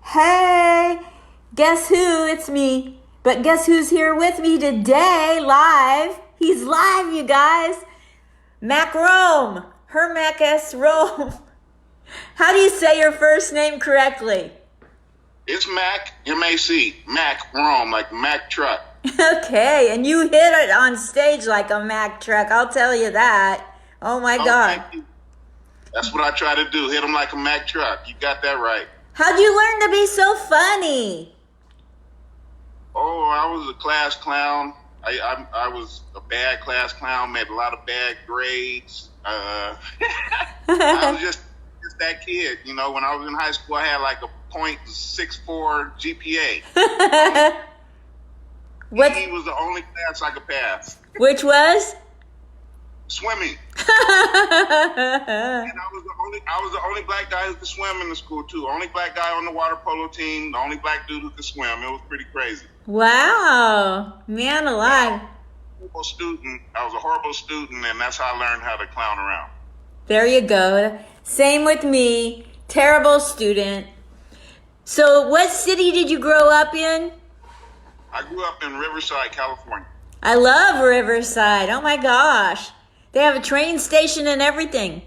Hey, guess who? It's me. But guess who's here with me today, live? He's live, you guys. Mac Rome. Hermac S. Rome. How do you say your first name correctly? It's Mac, M-A-C, Mac Rome, like Mac truck. Okay, and you hit it on stage like a Mac truck, I'll tell you that. Oh my God. Thank you. That's what I try to do, hit them like a Mac truck. You got that right. How'd you learn to be so funny? Oh, I was a class clown. I was a bad class clown, made a lot of bad grades. I was just that kid. You know, when I was in high school, I had like a .64 GPA. He was the only class I could pass. Which was? Swimming. And I was the only black guy who could swim in the school too. Only black guy on the water polo team. The only black dude who could swim. It was pretty crazy. Wow, man alive. I was a horrible student, and that's how I learned how to clown around. There you go. Same with me. Terrible student. So what city did you grow up in? I grew up in Riverside, California. I love Riverside. Oh my gosh. They have a train station and everything.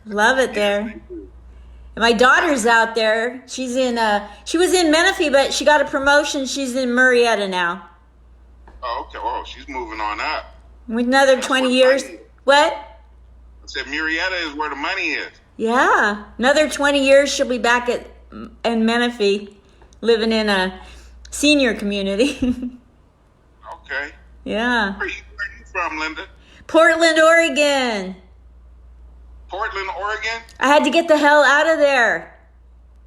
Love it there. And my daughter's out there. She was in Menifee, but she got a promotion. She's in Murrieta now. Oh, okay. Oh, she's moving on up. With another 20 years. What? I said Murrieta is where the money is. Yeah. Another 20 years she'll be back in Menifee, living in a senior community. Okay. Yeah. Where are you from, Linda? Portland, Oregon. Portland, Oregon? I had to get the hell out of there.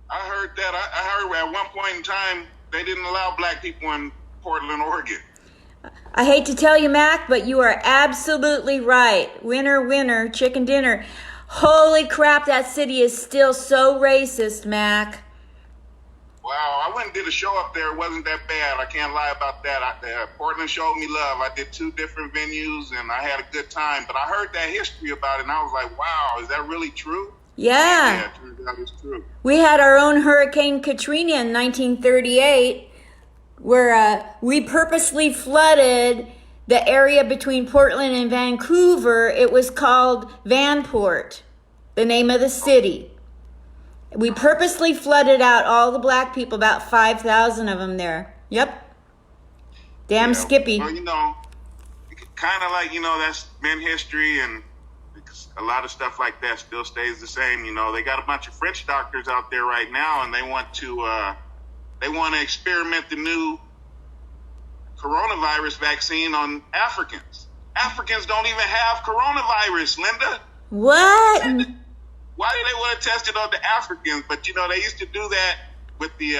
I heard that. I heard at one point in time they didn't allow black people in Portland, Oregon. I hate to tell you, Mac, but you are absolutely right. Winner, winner, chicken dinner. Holy crap, that city is still so racist, Mac. Wow, I went and did a show up there. It wasn't that bad. I can't lie about that. Portland showed me love. I did 2 different venues, and I had a good time. But I heard that history about it, and I was like, wow, is that really true? Yeah. It turns out it's true. We had our own Hurricane Katrina in 1938, where we purposely flooded the area between Portland and Vancouver. It was called Vanport, the name of the city. We purposely flooded out all the black people, about 5,000 of them there. Yep. Damn Skippy. Well, kind of like, that's been history, and a lot of stuff like that still stays the same. They got a bunch of French doctors out there right now, and they want to experiment the new coronavirus vaccine on Africans. Africans don't even have coronavirus, Linda. What? Why do they want to test it on the Africans? But, they used to do that with the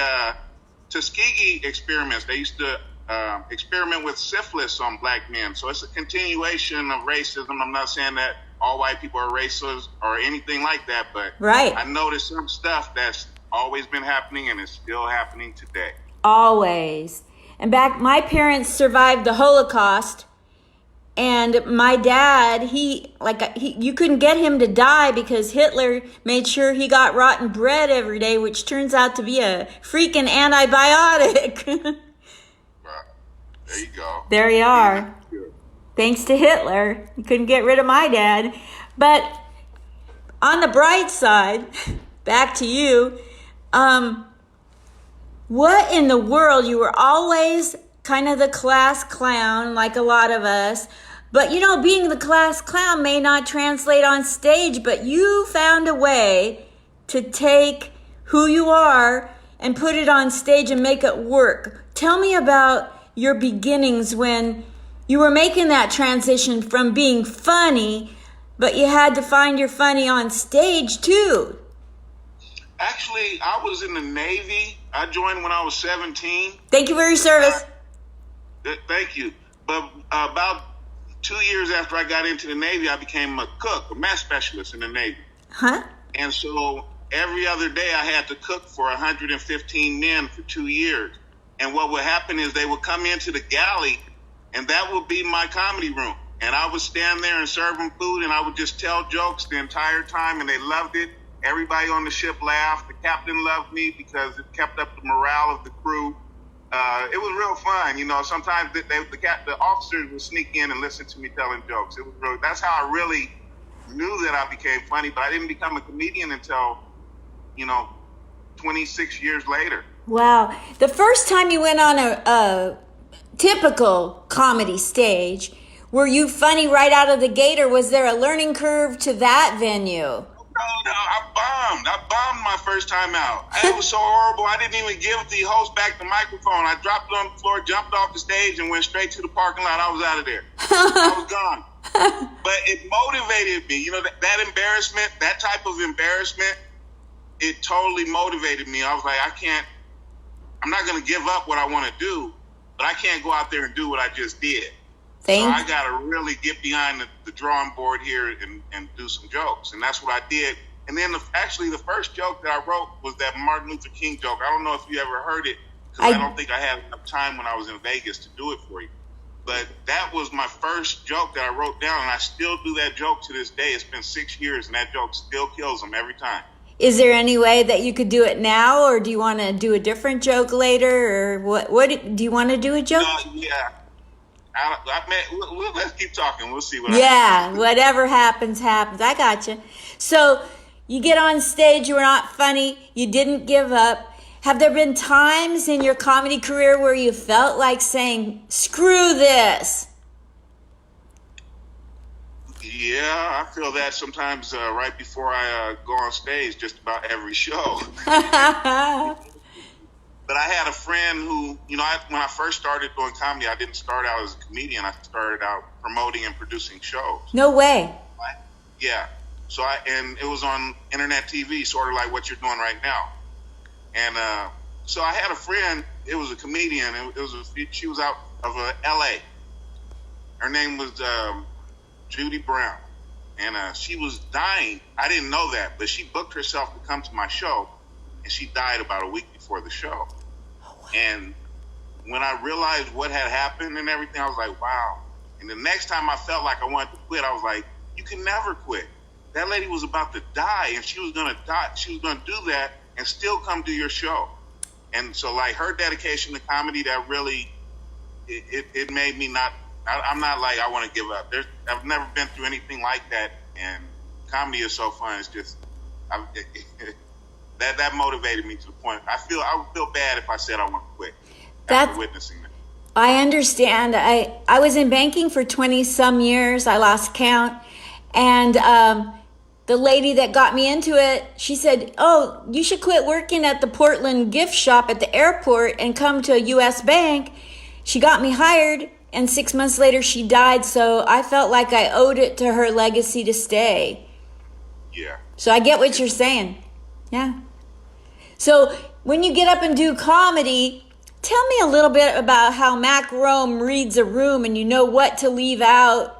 Tuskegee experiments. They used to experiment with syphilis on black men. So it's a continuation of racism. I'm not saying that all white people are racist or anything like that, but right. I noticed some stuff that's always been happening and is still happening today. Always. And my parents survived the Holocaust. And my dad, you couldn't get him to die because Hitler made sure he got rotten bread every day, which turns out to be a freaking antibiotic. There you go. There you are. Thanks to Hitler. You couldn't get rid of my dad. But on the bright side, back to you, what in the world? You were always kind of the class clown, like a lot of us. But, being the class clown may not translate on stage, but you found a way to take who you are and put it on stage and make it work. Tell me about your beginnings when you were making that transition from being funny, but you had to find your funny on stage too. Actually, I was in the Navy. I joined when I was 17. Thank you for your service. Thank you. But about 2 years after I got into the Navy, I became a cook, a mess specialist in the Navy. Huh? And so every other day I had to cook for 115 men for 2 years. And what would happen is they would come into the galley, and that would be my comedy room. And I would stand there and serve them food, and I would just tell jokes the entire time, and they loved it. Everybody on the ship laughed. The captain loved me because it kept up the morale of the crew. It was real fun. You know, sometimes the officers would sneak in and listen to me telling jokes. It was really, that's how I really knew that I became funny, but I didn't become a comedian until, 26 years later. Wow. The first time you went on a typical comedy stage, were you funny right out of the gate, or was there a learning curve to that venue? No, I bombed my first time out. It was so horrible. I didn't even give the host back the microphone. I dropped it on the floor, jumped off the stage, and went straight to the parking lot. I was out of there. I was gone. But it motivated me. You know, that embarrassment, that type of embarrassment, it totally motivated me. I was like, I'm not going to give up what I want to do, but I can't go out there and do what I just did. So I got to really get behind the drawing board here and do some jokes. And that's what I did. And then actually the first joke that I wrote was that Martin Luther King joke. I don't know if you ever heard it, because I don't think I had enough time when I was in Vegas to do it for you. But that was my first joke that I wrote down, and I still do that joke to this day. It's been 6 years, and that joke still kills them every time. Is there any way that you could do it now, or do you want to do a different joke later, or what do you want to do a joke? Yeah. Let's keep talking. We'll see what happens. Whatever happens, happens. I got you. So you get on stage, you were not funny, you didn't give up. Have there been times in your comedy career where you felt like saying, screw this? Yeah, I feel that sometimes right before I go on stage, just about every show. But I had a friend who, when I first started doing comedy, I didn't start out as a comedian. I started out promoting and producing shows. No way. Yeah. So and it was on internet TV, sort of like what you're doing right now. And so I had a friend. It was a comedian. She was out of L.A. Her name was Judy Brown, and she was dying. I didn't know that, but she booked herself to come to my show, and she died about a week before the show. And when I realized what had happened and everything, I was like, wow. And the next time I felt like I wanted to quit, I was like, you can never quit. That lady was about to die, and she was going to die. She was going to do that and still come do your show. And so, like, her dedication to comedy, that really, it made me not, I'm not like, I want to give up. I've never been through anything like that, and comedy is so fun. It's just, that motivated me to the point. I would feel bad if I said I want to quit after witnessing that. I understand. I was in banking for 20 some years. I lost count. And the lady that got me into it, she said, oh, you should quit working at the Portland gift shop at the airport and come to a U.S. bank. She got me hired, and 6 months later she died. So I felt like I owed it to her legacy to stay. Yeah. So I get what you're saying. Yeah. So when you get up and do comedy, tell me a little bit about how Mac Rome reads a room and you know what to leave out.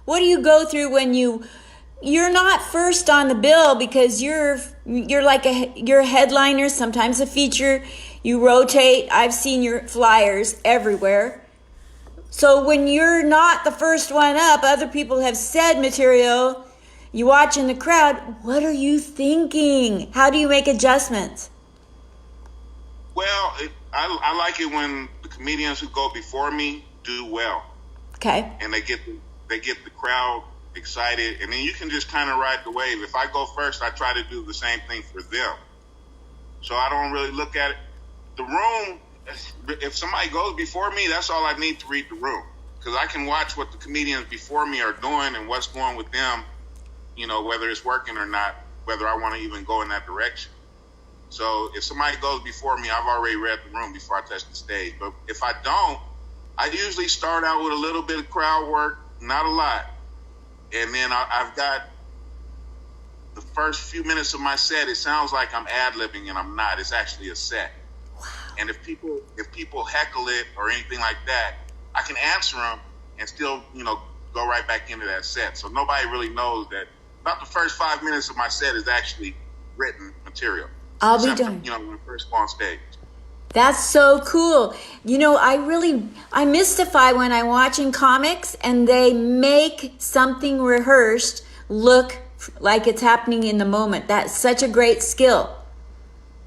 What do you go through when you're not first on the bill, because you're like you're a headliner, sometimes a feature, you rotate. I've seen your flyers everywhere. So when you're not the first one up, other people have said material, you watch in the crowd, what are you thinking? How do you make adjustments? Well, I like it when the comedians who go before me do well. Okay. And they get the crowd excited, and then you can just kind of ride the wave. If I go first, I try to do the same thing for them. So I don't really look at it. The room, if somebody goes before me, that's all I need to read the room, because I can watch what the comedians before me are doing and what's going with them, whether it's working or not, whether I want to even go in that direction. So if somebody goes before me, I've already read the room before I touch the stage. But if I don't, I usually start out with a little bit of crowd work, not a lot. And then I've got the first few minutes of my set, it sounds like I'm ad-libbing, and I'm not. It's actually a set. Wow. And if people heckle it or anything like that, I can answer them and still, go right back into that set. So nobody really knows that about the first 5 minutes of my set is actually written material. I'll be done. When I first go on stage. That's so cool. I mystify when I'm watching comics and they make something rehearsed look like it's happening in the moment. That's such a great skill.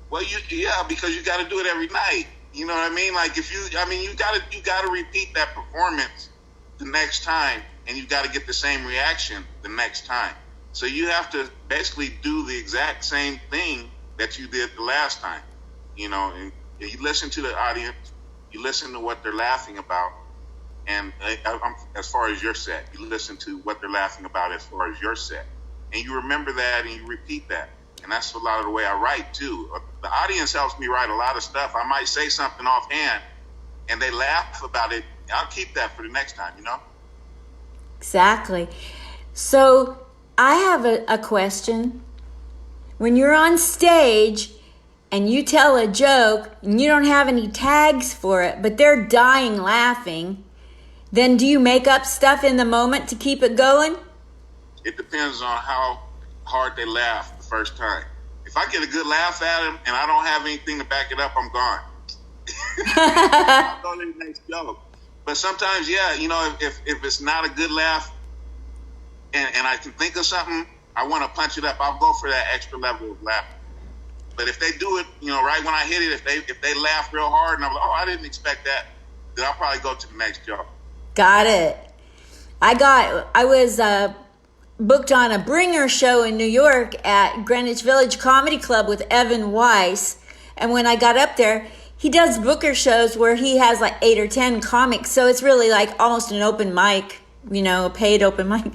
Well, yeah, because you got to do it every night. You know what I mean? Like if you got to repeat that performance the next time, and you got to get the same reaction the next time. So you have to basically do the exact same thing that you did the last time. You know, and you listen to the audience, you listen to what they're laughing about, and as far as your set, you listen to what they're laughing about as far as your set, and you remember that and you repeat that. And that's a lot of the way I write too. The audience helps me write a lot of stuff. I might say something offhand, and they laugh about it. I'll keep that for the next time, you know? Exactly. So I have a question. When you're on stage and you tell a joke and you don't have any tags for it, but they're dying laughing, then do you make up stuff in the moment to keep it going? It depends on how hard they laugh the first time. If I get a good laugh at them and I don't have anything to back it up, I'm gone. I'll go to the next joke. But sometimes, yeah, you know, if it's not a good laugh and I can think of something, I want to punch it up, I'll go for that extra level of laughter. But if they do it, you know, right when I hit it, if they laugh real hard and I'm like, oh, I didn't expect that, then I'll probably go to the next joke. Got it. I was booked on a bringer show in New York at Greenwich Village Comedy Club with Evan Weiss. And when I got up there, he does booker shows where he has like 8 or 10 comics. So it's really like almost an open mic, you know, a paid open mic.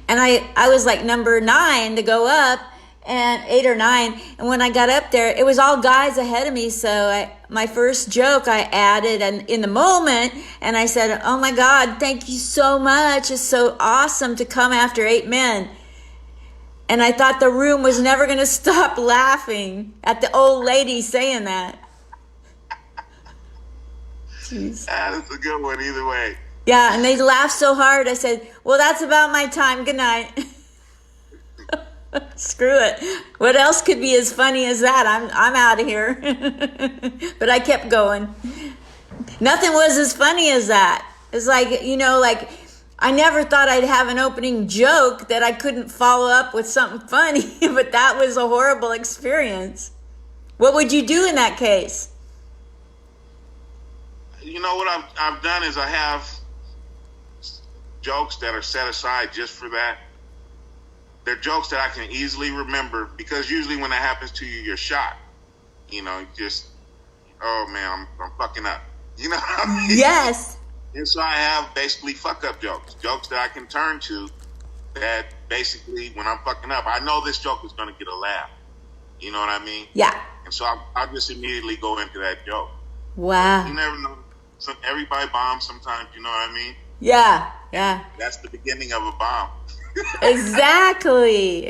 And I was like number 9 to go up, and 8 or 9. And when I got up there, it was all guys ahead of me. So my first joke I added and in the moment, and I said, oh my God, thank you so much. It's so awesome to come after 8 men. And I thought the room was never going to stop laughing at the old lady saying that. Jeez. That's a good one either way. Yeah, and they laughed so hard. I said, well, that's about my time. Good night. Screw it. What else could be as funny as that? I'm out of here. But I kept going. Nothing was as funny as that. It's like, you know, like I never thought I'd have an opening joke that I couldn't follow up with something funny, but that was a horrible experience. What would you do in that case? You know what I've done is I have jokes that are set aside just for that. They're jokes that I can easily remember, because usually when that happens to you, you're shocked. You know, you just, oh man, I'm fucking up. You know what I mean? Yes. And so I have basically fuck up jokes that I can turn to, that basically when I'm fucking up, I know this joke is going to get a laugh. You know what I mean? Yeah. And so I'll just immediately go into that joke. Wow. You never know. Everybody bombs sometimes, you know what I mean? Yeah, yeah. That's the beginning of a bomb. Exactly.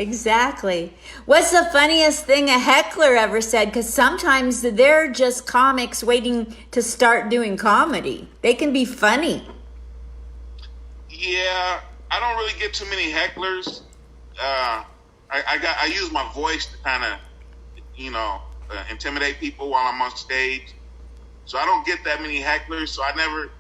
What's the funniest thing a heckler ever said? Because sometimes they're just comics waiting to start doing comedy. They can be funny. Yeah, I don't really get too many hecklers. I use my voice to kind of, you know, intimidate people while I'm on stage. So I don't get that many hecklers. So I never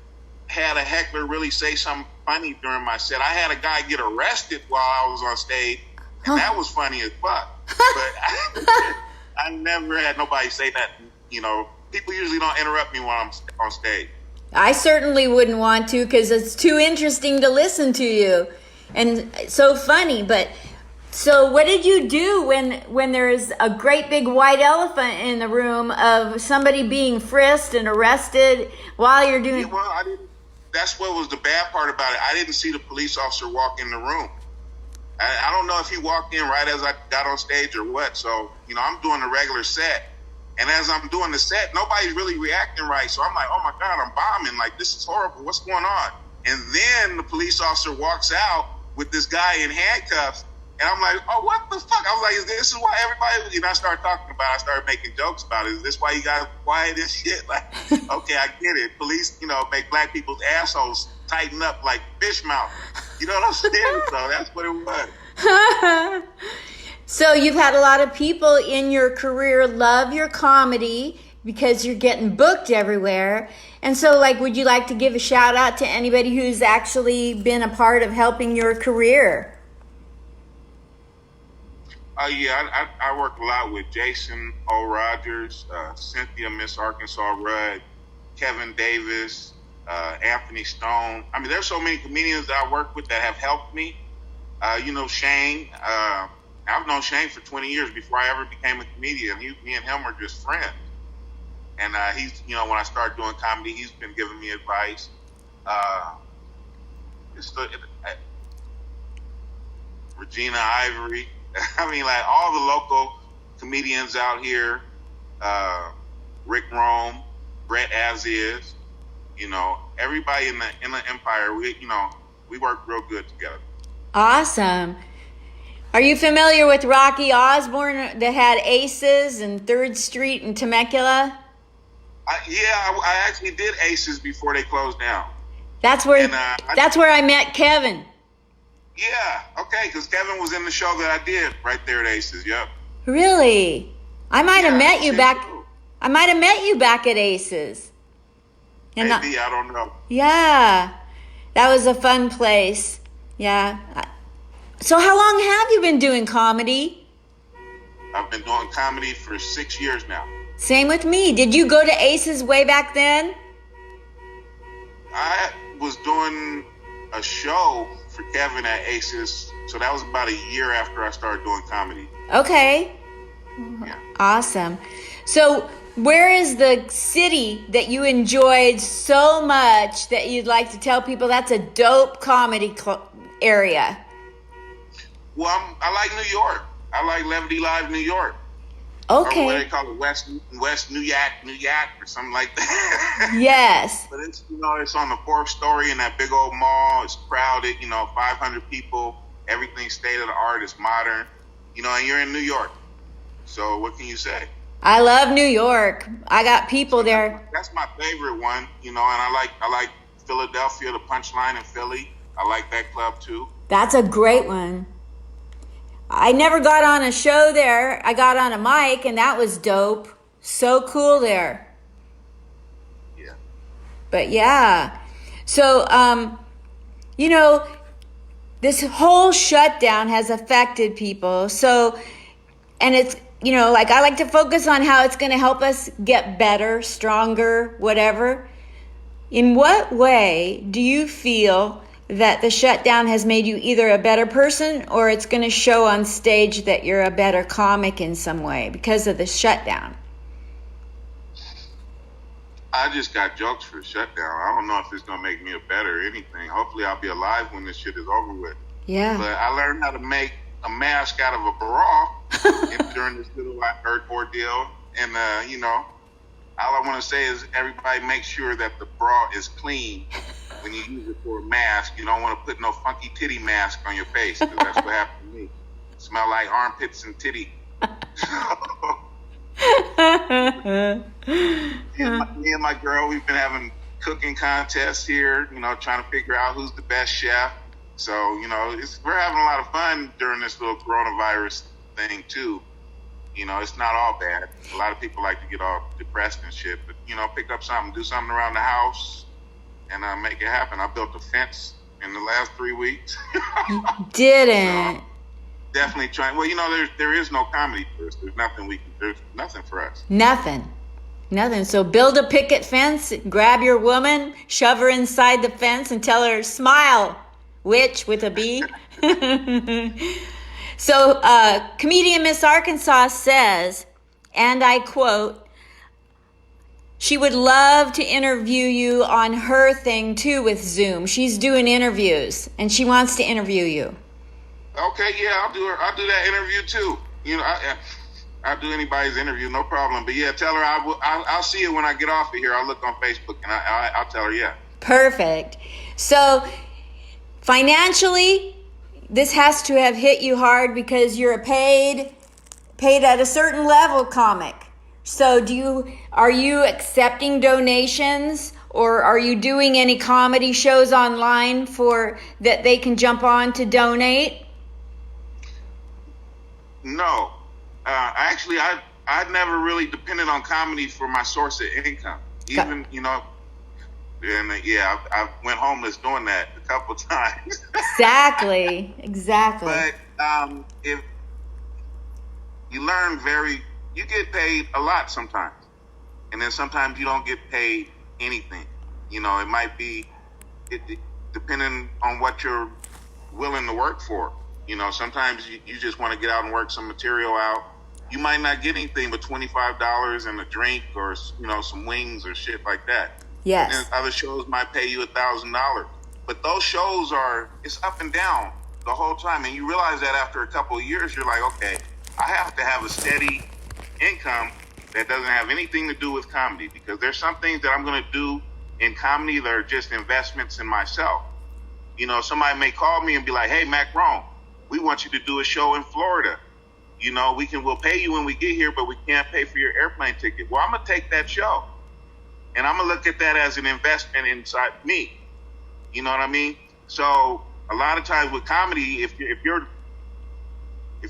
had a heckler really say something funny during my set. I had a guy get arrested while I was on stage, and that was funny as fuck. But I never had nobody say that. You know, people usually don't interrupt me while I'm on stage. I certainly wouldn't want to, because it's too interesting to listen to you and so funny. But so what did you do when there's a great big white elephant in the room of somebody being frisked and arrested while you're doing? Yeah, well, I didn't. That's what was the bad part about it. I didn't see the police officer walk in the room. I don't know if he walked in right as I got on stage or what. So, you know, I'm doing a regular set. And as I'm doing the set, nobody's really reacting right. So I'm like, oh my God, I'm bombing. Like, this is horrible. What's going on? And then the police officer walks out with this guy in handcuffs. And I'm like, oh, what the fuck? I was like, this is why everybody, you know, I started making jokes about it. Is this why you got quiet and shit? Like, okay, I get it. Police, you know, make black people's assholes tighten up like fish mouth. You know what I'm saying? So that's what it was. So you've had a lot of people in your career love your comedy because you're getting booked everywhere. And so, like, would you like to give a shout out to anybody who's actually been a part of helping your career? Oh yeah, I work a lot with Jason O. Rogers, Cynthia Miss Arkansas Rudd, Kevin Davis, Anthony Stone. I mean, there's so many comedians that I work with that have helped me. Shane. I've known Shane for 20 years before I ever became a comedian. Me and him are just friends. And he's, when I started doing comedy, he's been giving me advice. Regina Ivory. I mean, like all the local comedians out here. Rick Rome, Brett As Is. Everybody in the empire. We work real good together. Awesome. Are you familiar with Rocky Osborne that had Aces and 3rd Street in Temecula? I actually did Aces before they closed down. That's where I met Kevin. Yeah, okay, because Kevin was in the show that I did right there at Aces. Yep. Really? I might have met you back. I might have met you back at Aces. Maybe, I don't know. Yeah, that was a fun place. Yeah. So how long have you been doing comedy? I've been doing comedy for 6 years now. Same with me. Did you go to Aces way back then? I was doing a show for Kevin at Aces, so that was about a year after I started doing comedy. Okay. Yeah. Awesome. So where is the city that you enjoyed so much that you'd like to tell people that's a dope comedy area? Well, I like New York. I like Levity Live New York. Okay. Or what they call it, West New Yak, or something like that. Yes. But it's it's on the 4th story in that big old mall. It's crowded. 500 people. Everything's state of the art. It's modern. And you're in New York. So what can you say? I love New York. I got people there. That's my favorite one. And I like Philadelphia, the Punchline in Philly. I like that club too. That's a great one. I never got on a show there. I got on a mic, and that was dope. So cool there. Yeah. But yeah. So, this whole shutdown has affected people. So, and it's, I like to focus on how it's going to help us get better, stronger, whatever. In what way do you feel that the shutdown has made you either a better person or it's going to show on stage that you're a better comic in some way because of the shutdown? I just got jokes for the shutdown. I don't know if it's going to make me a better anything. Hopefully I'll be alive when this shit is over with. Yeah. But I learned how to make a mask out of a bra during this little ordeal. And, all I want to say is everybody make sure that the bra is clean when you use it for a mask. You don't want to put no funky titty mask on your face, because that's what happened to me. It smell like armpits and titty. Me and my girl, we've been having cooking contests here, trying to figure out who's the best chef. So, we're having a lot of fun during this little coronavirus thing too. It's not all bad. A lot of people like to get all depressed and shit, but pick up something, do something around the house, and make it happen. I built a fence in the last 3 weeks. Didn't. So, definitely trying. Well, there is no comedy for us. There's nothing for us. Nothing. So build a picket fence, grab your woman, shove her inside the fence, and tell her, smile, witch with a B. So comedian Miss Arkansas says, and I quote, she would love to interview you on her thing too with Zoom. She's doing interviews and she wants to interview you. Okay, yeah, I'll do that interview too. I'll do anybody's interview, no problem. But yeah, tell her I'll see it when I get off of here. I'll look on Facebook and I'll tell her, yeah. Perfect. So financially, this has to have hit you hard because you're a paid at a certain level comic. So are you accepting donations, or are you doing any comedy shows online for that they can jump on to donate? No. Actually, I never really depended on comedy for my source of income. Even, and I went homeless doing that a couple times. Exactly. But you learn you get paid a lot sometimes. And then sometimes you don't get paid anything. You know, it might be, depending on what you're willing to work for. You know, sometimes you just want to get out and work some material out. You might not get anything but $25 and a drink or, you know, some wings or shit like that. Yes. And other shows might pay you $1,000. But those shows it's up and down the whole time. And you realize that after a couple of years, you're like, okay, I have to have a steady income that doesn't have anything to do with comedy, because there's some things that I'm going to do in comedy that are just investments in myself. You know, somebody may call me and be like, hey, Mac Rome, we want you to do a show in Florida. You know, we'll pay you when we get here, but we can't pay for your airplane ticket. Well, I'm going to take that show, and I'm going to look at that as an investment inside me. You know what I mean? So a lot of times with comedy, if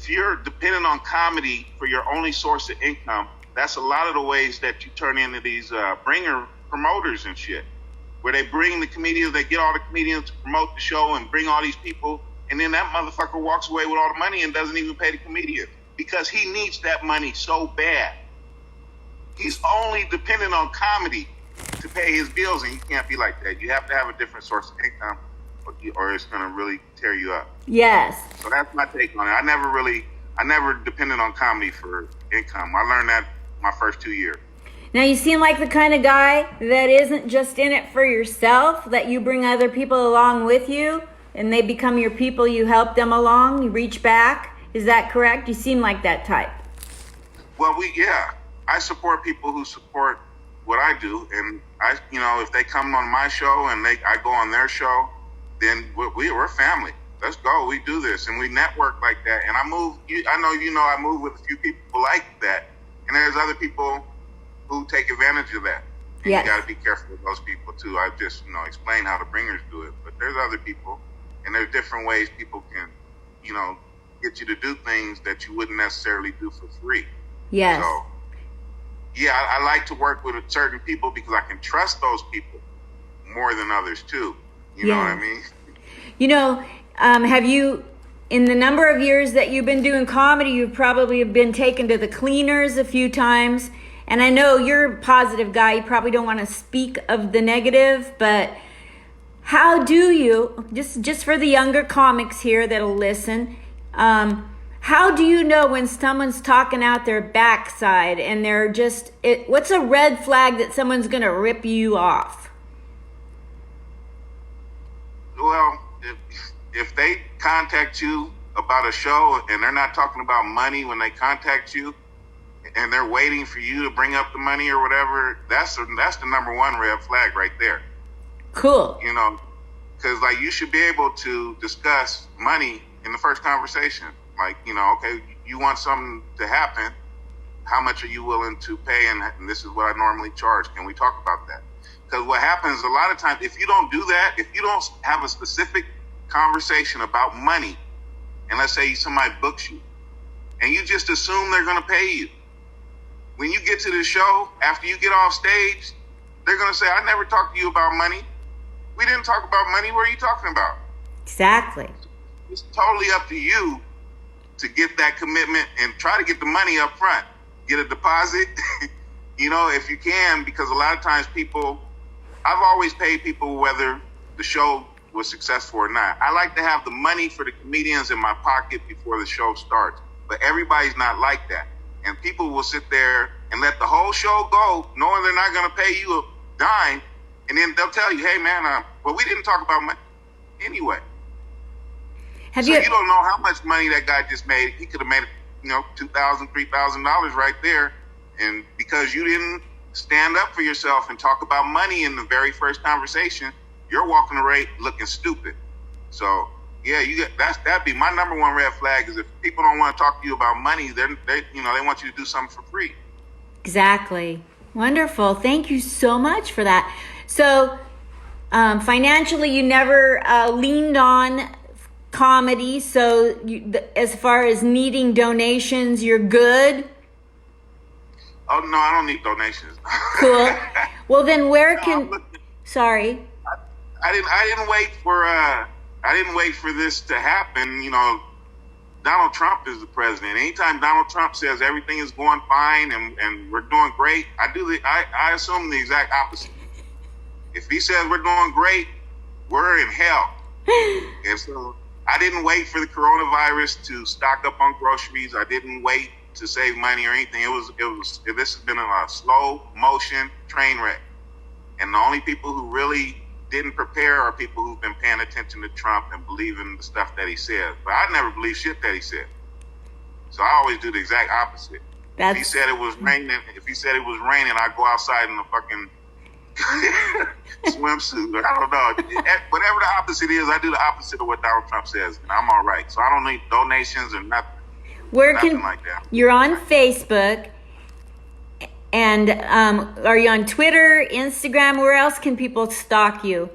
you're dependent on comedy for your only source of income, that's a lot of the ways that you turn into these bringer promoters and shit, where they bring the comedians, they get all the comedians to promote the show and bring all these people, and then that motherfucker walks away with all the money and doesn't even pay the comedian because he needs that money so bad. He's only dependent on comedy to pay his bills, and you can't be like that. You have to have a different source of income, or it's going to really tear you up. Yes. So that's my take on it. I never depended on comedy for income. I learned that my first 2 years. Now you seem like the kind of guy that isn't just in it for yourself, that you bring other people along with you and they become your people, you help them along, you reach back. Is that correct? You seem like that type. Well, I support people who support what I do, and if they come on my show and I go on their show, then we're family. Let's go. We do this, and we network like that. And I move. I move with a few people like that, and there's other people who take advantage of that. And yes. You got to be careful with those people too. I just explain how the bringers do it, but there's other people, and there's different ways people can, get you to do things that you wouldn't necessarily do for free. Yes. So, I like to work with certain people because I can trust those people more than others too. You know what I mean? Have you, in the number of years that you've been doing comedy, you've probably been taken to the cleaners a few times. And I know you're a positive guy. You probably don't want to speak of the negative, but how do you, just for the younger comics here that'll listen, how do you know when someone's talking out their backside and they're what's a red flag that someone's going to rip you off? Well, if they contact you about a show and they're not talking about money when they contact you, and they're waiting for you to bring up the money or whatever, that's the number one red flag right there. Cool. Because you should be able to discuss money in the first conversation. Okay, you want something to happen, how much are you willing to pay, and this is what I normally charge. Can we talk about that? Because what happens a lot of times, if you don't do that, if you don't have a specific conversation about money, and let's say somebody books you, and you just assume they're going to pay you, when you get to the show, after you get off stage, they're going to say, I never talked to you about money. We didn't talk about money. What are you talking about? Exactly. It's totally up to you to get that commitment and try to get the money up front. Get a deposit, if you can, because a lot of times I've always paid people whether the show was successful or not. I like to have the money for the comedians in my pocket before the show starts, but everybody's not like that. And people will sit there and let the whole show go, knowing they're not going to pay you a dime, and then they'll tell you, hey, man, we didn't talk about money anyway. You don't know how much money that guy just made. He could have made, $2,000, $3,000 right there. And because you didn't stand up for yourself and talk about money in the very first conversation, you're walking away looking stupid. So, that'd be my number one red flag, is if people don't want to talk to you about money, they want you to do something for free. Exactly. Wonderful. Thank you so much for that. So, financially, you never leaned on comedy. So, as far as needing donations, you're good? Oh, no, I don't need donations. Cool. Well, then sorry. I didn't wait for this to happen, Donald Trump is the president. Anytime Donald Trump says everything is going fine and we're doing great, I assume the exact opposite. If he says we're doing great, we're in hell. And so I didn't wait for the coronavirus to stock up on groceries. I didn't wait to save money or anything. This has been a slow motion train wreck. And the only people who really didn't prepare are people who've been paying attention to Trump and believe in the stuff that he says. But I never believe shit that he said. So I always do the exact opposite. If he said it was raining, I'd go outside in a fucking swimsuit. I don't know. Whatever the opposite is, I do the opposite of what Donald Trump says, and I'm all right. So I don't need donations or nothing. Nothing like that. You're on Facebook, and are you on Twitter, Instagram? Where else can people stalk you?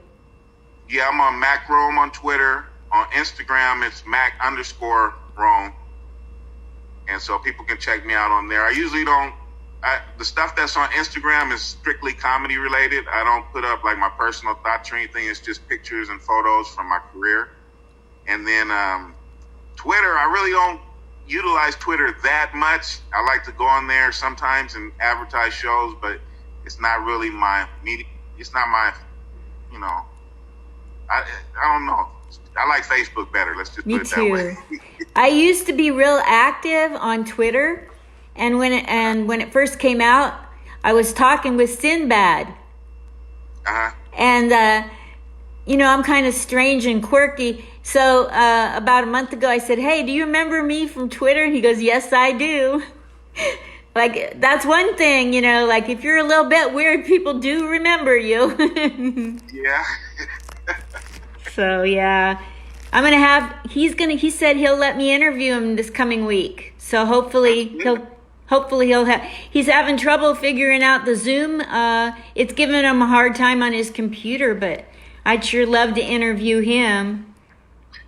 Yeah, I'm on Mac Rome on Twitter. On Instagram, it's Mac_Rome. And so people can check me out on there. I usually don't. The stuff that's on Instagram is strictly comedy related. I don't put up like my personal thoughts or anything. It's just pictures and photos from my career. And then Twitter, I really don't utilize Twitter that much. I like to go on there sometimes and advertise shows, but it's not really my media. It's not my, I don't know. I like Facebook better. Let's just put it that way. I used to be real active on Twitter. And when it first came out, I was talking with Sinbad. Uh-huh. And, I'm kind of strange and quirky. So about a month ago, I said, hey, do you remember me from Twitter? And he goes, yes, I do. Like, that's one thing, like if you're a little bit weird, people do remember you. Yeah. So, yeah. He said he'll let me interview him this coming week. So hopefully he's having trouble figuring out the Zoom. It's giving him a hard time on his computer, but I'd sure love to interview him.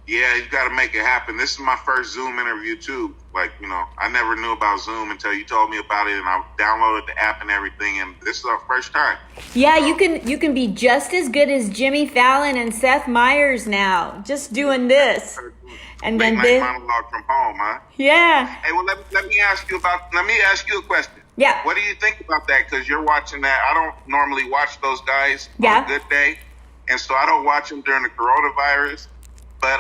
Yeah, you got to make it happen. This is my first Zoom interview too. Like, I never knew about Zoom until you told me about it, and I downloaded the app and everything, and this is our first time. Yeah, you can be just as good as Jimmy Fallon and Seth Meyers now, just doing this. And Make then my this monologue from home, huh? Yeah. Hey, well, let me ask you a question. Yeah. What do you think about that? Because you're watching that. I don't normally watch those guys on a good day, and so I don't watch them during the coronavirus. But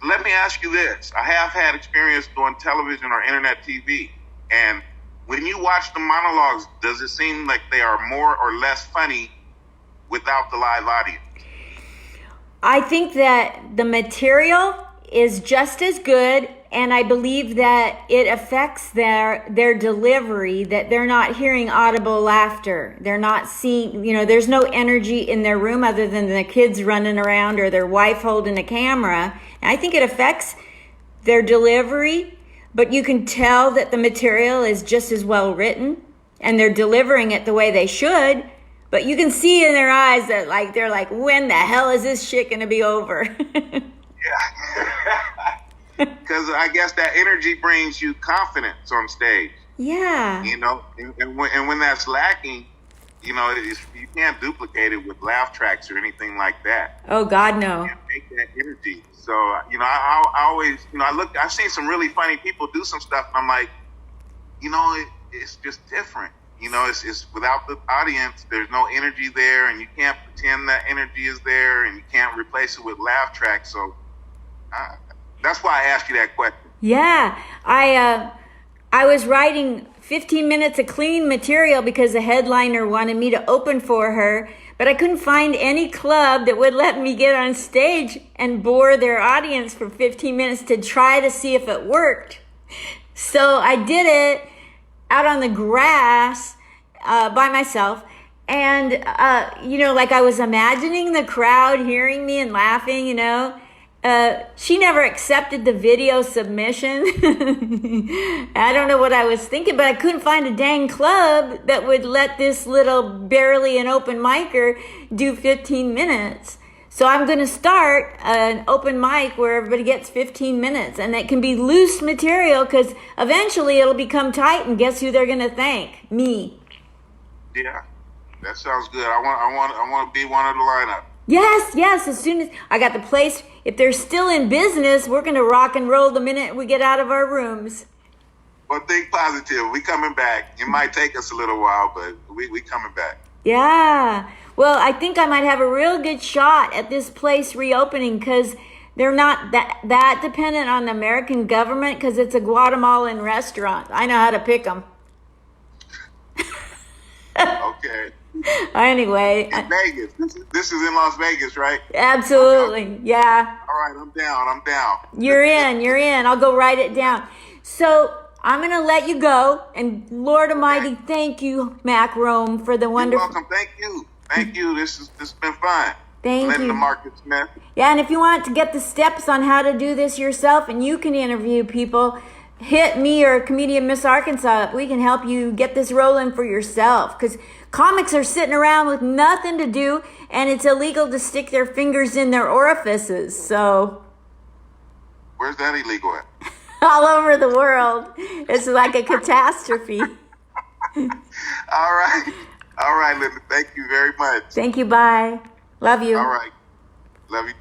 let me ask you this. I have had experience doing television or internet TV, and when you watch the monologues, does it seem like they are more or less funny without the live audience? I think that the material is just as good, and I believe that it affects their delivery, that they're not hearing audible laughter. They're not seeing, there's no energy in their room other than the kids running around or their wife holding a camera. And I think it affects their delivery, but you can tell that the material is just as well written and they're delivering it the way they should. But you can see in their eyes that they're like, when the hell is this shit going to be over? Yeah. Because I guess that energy brings you confidence on stage. Yeah. And when that's lacking, you can't duplicate it with laugh tracks or anything like that. Oh, God, no. You can't make that energy. So, I always, I've seen some really funny people do some stuff, and I'm like, it's just different. It's without the audience, there's no energy there, and you can't pretend that energy is there, and you can't replace it with laugh tracks. So that's why I asked you that question. Yeah, I was writing 15 minutes of clean material because the headliner wanted me to open for her, but I couldn't find any club that would let me get on stage and bore their audience for 15 minutes to try to see if it worked. So I did it out on the grass by myself. And, I was imagining the crowd hearing me and laughing, she never accepted the video submission. I don't know what I was thinking, but I couldn't find a dang club that would let this little barely an open micer do 15 minutes. So I'm going to start an open mic where everybody gets 15 minutes, and it can be loose material because eventually it'll become tight, and guess who they're going to thank? Me. Yeah, that sounds good. I want to be one of the lineup. Yes. As soon as I got the place, if they're still in business, we're going to rock and roll the minute we get out of our rooms. Well, think positive. We coming back. It might take us a little while, but we coming back. Yeah. Well, I think I might have a real good shot at this place reopening because they're not that dependent on the American government because it's a Guatemalan restaurant. I know how to pick them. Okay. Anyway. In Vegas. This is in Las Vegas, right? Absolutely. Yeah. All right, I'm down. You're in. I'll go write it down. So I'm going to let you go. And Lord Almighty, thank you, Mac Rome, for the wonderful. You're welcome. Thank you. This has been fun. Thank Linda you. Marcus Smith. Yeah, and if you want to get the steps on how to do this yourself and you can interview people, hit me or Comedian Miss Arkansas up. We can help you get this rolling for yourself because comics are sitting around with nothing to do and it's illegal to stick their fingers in their orifices. So Where's that illegal at? all over the world, it's like a catastrophe. All right, Linda. Thank you very much. Thank you. Bye. Love you. All right. Love you too.